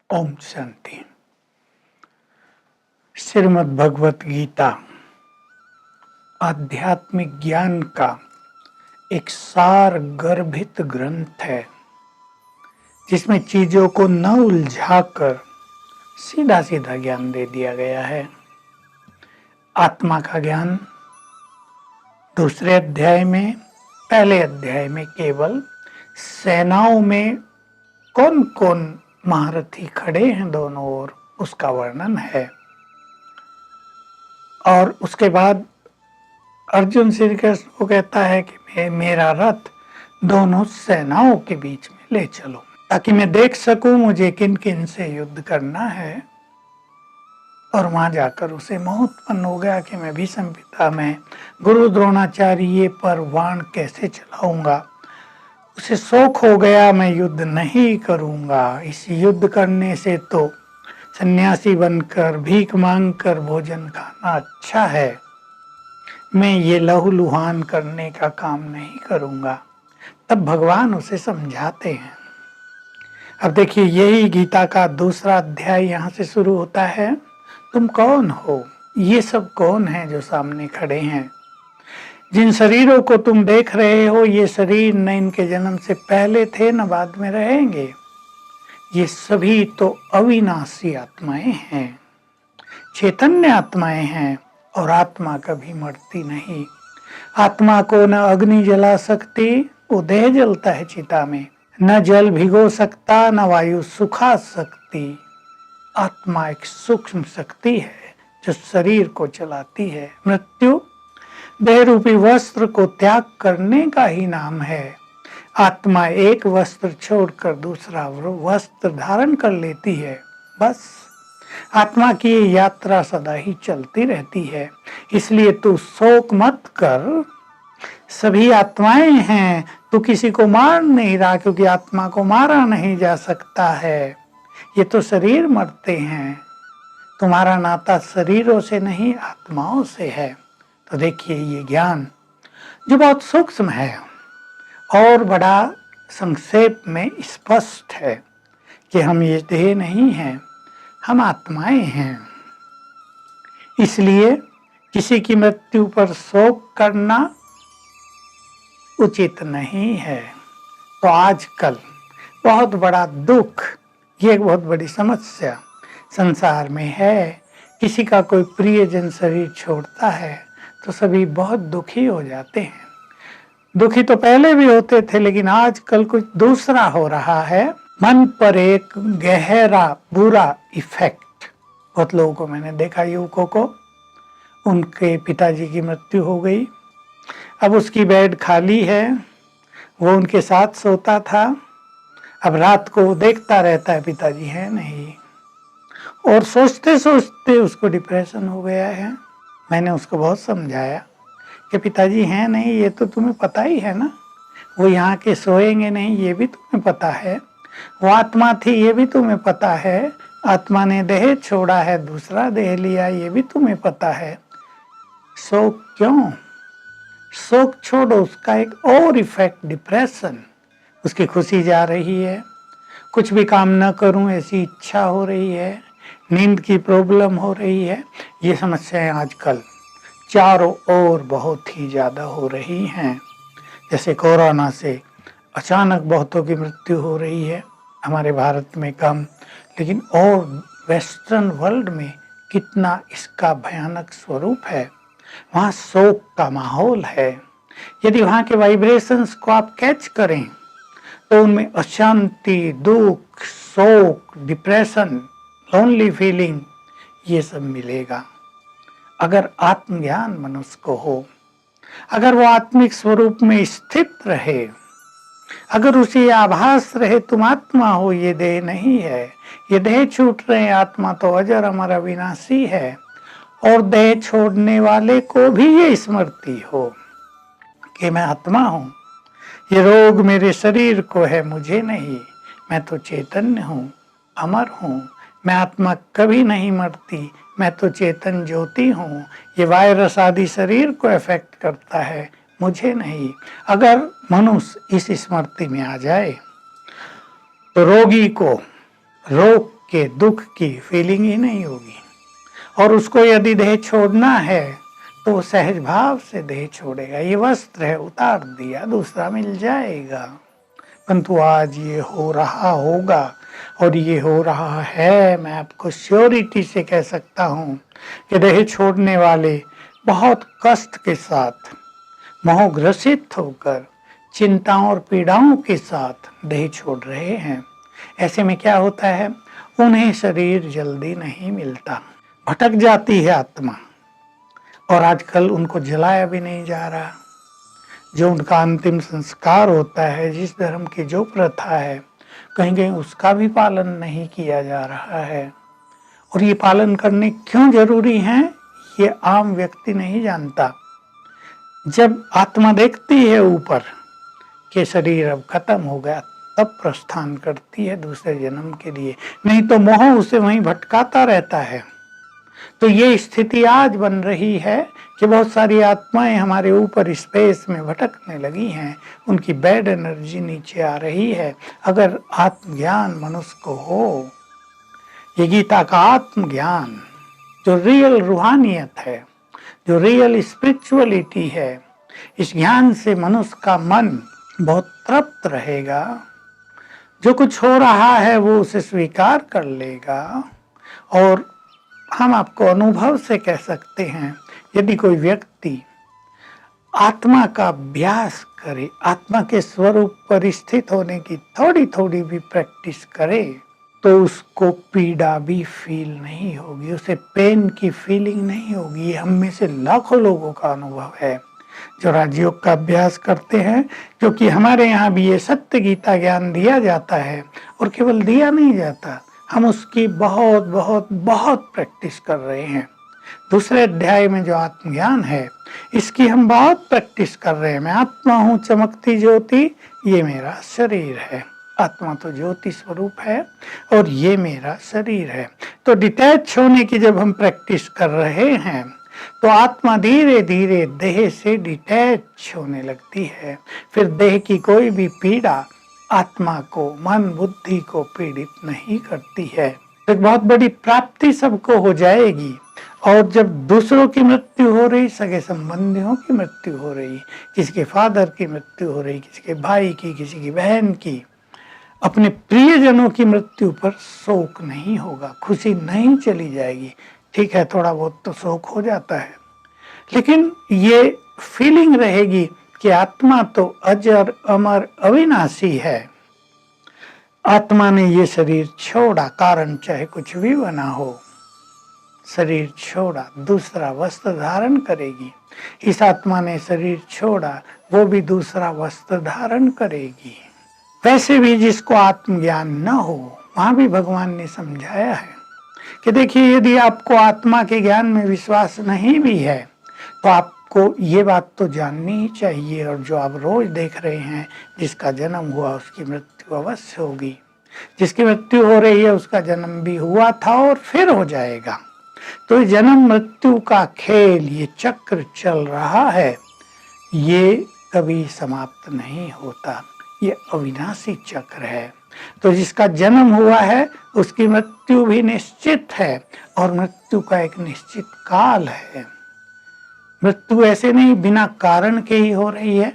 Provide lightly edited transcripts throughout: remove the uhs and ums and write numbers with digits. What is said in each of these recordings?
ओम शांति। श्रीमद् भगवत गीता आध्यात्मिक ज्ञान का एक सार गर्भित ग्रंथ है, जिसमें चीजों को न उलझाकर सीधा सीधा ज्ञान दे दिया गया है। आत्मा का ज्ञान दूसरे अध्याय में, पहले अध्याय में केवल सेनाओं में कौन कौन महारथी खड़े हैं दोनों ओर, उसका वर्णन है। और उसके बाद अर्जुन श्री कृष्ण को कहता है कि मेरा रथ दोनों सेनाओं के बीच में ले चलो, ताकि मैं देख सकूं मुझे किन किन से युद्ध करना है। और वहां जाकर उसे मोह उत्पन्न हो गया कि मैं भीष्म पिता में गुरु द्रोणाचार्य पर वाण कैसे चलाऊंगा। उसे शौक हो गया मैं युद्ध नहीं करूंगा, इस युद्ध करने से तो सन्यासी बनकर भीख मांगकर भोजन खाना अच्छा है, मैं ये लहूलुहान करने का काम नहीं करूंगा। तब भगवान उसे समझाते हैं। अब देखिए, यही गीता का दूसरा अध्याय यहाँ से शुरू होता है। तुम कौन हो? ये सब कौन है जो सामने खड़े हैं? जिन शरीरों को तुम देख रहे हो, ये शरीर न इनके जन्म से पहले थे न बाद में रहेंगे। ये सभी तो अविनाशी आत्माएं हैं, चैतन्य आत्माएं हैं, और आत्मा कभी मरती नहीं। आत्मा को न अग्नि जला सकती, वो देह जलता है चिता में, न जल भिगो सकता, न वायु सुखा सकती। आत्मा एक सूक्ष्म शक्ति है जो शरीर को चलाती है। मृत्यु देह रूपी वस्त्र को त्याग करने का ही नाम है। आत्मा एक वस्त्र छोड़कर दूसरा वस्त्र धारण कर लेती है। बस आत्मा की ये यात्रा सदा ही चलती रहती है। इसलिए तू शोक मत कर, सभी आत्माएं हैं, तू किसी को मार नहीं रहा, क्योंकि आत्मा को मारा नहीं जा सकता है। ये तो शरीर मरते हैं, तुम्हारा नाता शरीरों से नहीं आत्माओं से है। तो देखिए, ये ज्ञान जो बहुत सूक्ष्म है और बड़ा संक्षेप में स्पष्ट है कि हम ये देह नहीं हैं, हम आत्माएं हैं। इसलिए किसी की मृत्यु पर शोक करना उचित नहीं है। तो आजकल बहुत बड़ा दुख, ये एक बहुत बड़ी समस्या संसार में है। किसी का कोई प्रियजन शरीर छोड़ता है तो सभी बहुत दुखी हो जाते हैं। दुखी तो पहले भी होते थे, लेकिन आजकल कुछ दूसरा हो रहा है। मन पर एक गहरा बुरा इफेक्ट। बहुत लोगों को मैंने देखा, युवकों को, उनके पिताजी की मृत्यु हो गई। अब उसकी बेड खाली है, वो उनके साथ सोता था। अब रात को देखता रहता है पिताजी है नहीं, और सोचते सोचते उसको डिप्रेशन हो गया है। मैंने उसको बहुत समझाया कि पिताजी हैं नहीं, ये तो तुम्हें पता ही है ना, वो यहाँ के सोएंगे नहीं, ये भी तुम्हें पता है। वो आत्मा थी, ये भी तुम्हें पता है। आत्मा ने देह छोड़ा है, दूसरा देह लिया, ये भी तुम्हें पता है। शोक क्यों? शोक छोड़ो, उसका एक और इफेक्ट डिप्रेशन। उसकी खुशी जा रही है, कुछ भी काम न करूं ऐसी इच्छा हो रही है, नींद की प्रॉब्लम हो रही है। ये समस्याएं आजकल चारों ओर बहुत ही ज्यादा हो रही हैं। जैसे कोरोना से अचानक बहुतों की मृत्यु हो रही है, हमारे भारत में कम, लेकिन और वेस्टर्न वर्ल्ड में कितना इसका भयानक स्वरूप है। वहाँ शोक का माहौल है। यदि वहाँ के वाइब्रेशंस को आप कैच करें तो उनमें अशांति, दुख, शोक, डिप्रेशन, लोनली फीलिंग, ये सब मिलेगा। अगर आत्मज्ञान मनुष्य को हो, अगर वो आत्मिक स्वरूप में स्थित रहे, अगर उसे आभास रहे तुम आत्मा हो, ये देह नहीं है, ये देह छूट रहे हैं, आत्मा तो अजर अमर अविनाशी है, और देह छोड़ने वाले को भी ये स्मृति हो कि मैं आत्मा हूं, ये रोग मेरे शरीर को है, मुझे नहीं, मैं तो चैतन्य हूं, अमर हूं, मैं आत्मा कभी नहीं मरती, मैं तो चेतन ज्योति हूँ। ये वायरस आदि शरीर को इफेक्ट करता है, मुझे नहीं। अगर मनुष्य इस स्मृति में आ जाए तो रोगी को रोग के दुख की फीलिंग ही नहीं होगी। और उसको यदि देह छोड़ना है तो वो सहज भाव से देह छोड़ेगा। ये वस्त्र है, उतार दिया, दूसरा मिल जाएगा। परंतु आज ये हो रहा होगा और ये हो रहा है। मैं आपको श्योरिटी से कह सकता हूँ कि देह छोड़ने वाले बहुत कष्ट के साथ, मोहग्रसित होकर, चिंताओं और पीड़ाओं के साथ देह छोड़ रहे हैं। ऐसे में क्या होता है, उन्हें शरीर जल्दी नहीं मिलता, भटक जाती है आत्मा। और आजकल उनको जलाया भी नहीं जा रहा। जो उनका अंतिम संस्कार होता है, जिस धर्म की जो प्रथा है, कहीं कहीं उसका भी पालन नहीं किया जा रहा है। और ये पालन करने क्यों जरूरी है, ये आम व्यक्ति नहीं जानता। जब आत्मा देखती है ऊपर कि शरीर अब खत्म हो गया, तब प्रस्थान करती है दूसरे जन्म के लिए, नहीं तो मोह उसे वहीं भटकाता रहता है। तो ये स्थिति आज बन रही है कि बहुत सारी आत्माएं हमारे ऊपर स्पेस में भटकने लगी हैं, उनकी बैड एनर्जी नीचे आ रही है। अगर आत्मज्ञान मनुष्य को हो, ये गीता का आत्मज्ञान जो रियल रूहानियत है, जो रियल स्पिरिचुअलिटी है, इस ज्ञान से मनुष्य का मन बहुत तृप्त रहेगा। जो कुछ हो रहा है वो उसे स्वीकार कर लेगा। और हम आपको अनुभव से कह सकते हैं, यदि कोई व्यक्ति आत्मा का अभ्यास करे, आत्मा के स्वरूप पर स्थित होने की थोड़ी थोड़ी भी प्रैक्टिस करे, तो उसको पीड़ा भी फील नहीं होगी, उसे पेन की फीलिंग नहीं होगी। ये हम में से लाखों लोगों का अनुभव है जो राजयोग का अभ्यास करते हैं, क्योंकि हमारे यहाँ भी ये सत्य गीता ज्ञान दिया जाता है। और केवल दिया नहीं जाता, हम उसकी बहुत बहुत बहुत प्रैक्टिस कर रहे हैं। दूसरे अध्याय में जो आत्मज्ञान है, इसकी हम बहुत प्रैक्टिस कर रहे हैं। मैं आत्मा हूँ चमकती ज्योति, ये मेरा शरीर है। आत्मा तो ज्योति स्वरूप है और ये मेरा शरीर है। तो डिटैच होने की जब हम प्रैक्टिस कर रहे हैं, तो आत्मा धीरे धीरे देह से डिटैच होने लगती है। फिर देह की कोई भी पीड़ा आत्मा को, मन बुद्धि को पीड़ित नहीं करती है। एक बहुत बड़ी प्राप्ति सबको हो जाएगी। और जब दूसरों की मृत्यु हो रही, सगे संबंधियों की मृत्यु हो रही, किसी के फादर की मृत्यु हो रही, किसी के भाई की, किसी की बहन की, अपने प्रियजनों की मृत्यु पर शोक नहीं होगा, खुशी नहीं चली जाएगी। ठीक है, थोड़ा बहुत तो शोक हो जाता है, लेकिन ये फीलिंग रहेगी कि आत्मा तो अजर अमर अविनाशी है। आत्मा ने ये शरीर छोड़ा, कारण चाहे कुछ भी बना हो, शरीर छोड़ा, दूसरा वस्त्र धारण करेगी। इस आत्मा ने शरीर छोड़ा, वो भी दूसरा वस्त्र धारण करेगी। वैसे भी जिसको आत्मज्ञान न हो, वहां भी भगवान ने समझाया है कि देखिए, यदि आपको आत्मा के ज्ञान में विश्वास नहीं भी है, तो आपको ये बात तो जाननी ही चाहिए। और जो आप रोज देख रहे हैं, जिसका जन्म हुआ उसकी मृत्यु अवश्य होगी, जिसकी मृत्यु हो रही है उसका जन्म भी हुआ था और फिर हो जाएगा। तो जन्म मृत्यु का खेल, ये चक्र चल रहा है, ये कभी समाप्त नहीं होता, ये अविनाशी चक्र है। तो जिसका जन्म हुआ है उसकी मृत्यु भी निश्चित है, और मृत्यु का एक निश्चित काल है। मृत्यु ऐसे नहीं बिना कारण के ही हो रही है,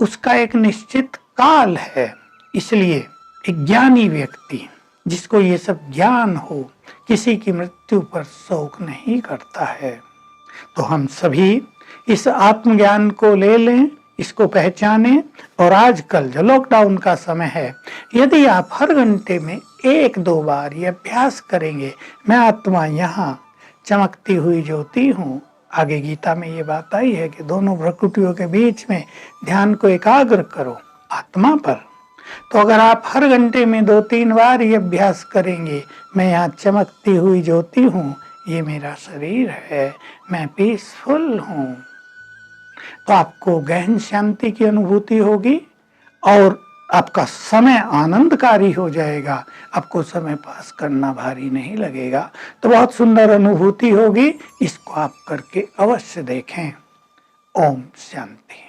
उसका एक निश्चित काल है। इसलिए एक ज्ञानी व्यक्ति, जिसको ये सब ज्ञान हो, किसी की मृत्यु पर शोक नहीं करता है। तो हम सभी इस आत्मज्ञान को ले लें, इसको पहचानें। और आजकल जो लॉकडाउन का समय है, यदि आप हर घंटे में 1-2 बार ये अभ्यास करेंगे, मैं आत्मा यहाँ चमकती हुई ज्योति हूँ। आगे गीता में ये बात आई है कि दोनों प्रकृतियों के बीच में ध्यान को एकाग्र करो आत्मा पर। तो अगर आप हर घंटे में 2-3 बार ये अभ्यास करेंगे, मैं यहाँ चमकती हुई ज्योति हूँ, ये मेरा शरीर है, मैं पीसफुल हूँ, तो आपको गहन शांति की अनुभूति होगी और आपका समय आनंदकारी हो जाएगा। आपको समय पास करना भारी नहीं लगेगा। तो बहुत सुंदर अनुभूति होगी। इसको आप करके अवश्य देखें। ओम शांति।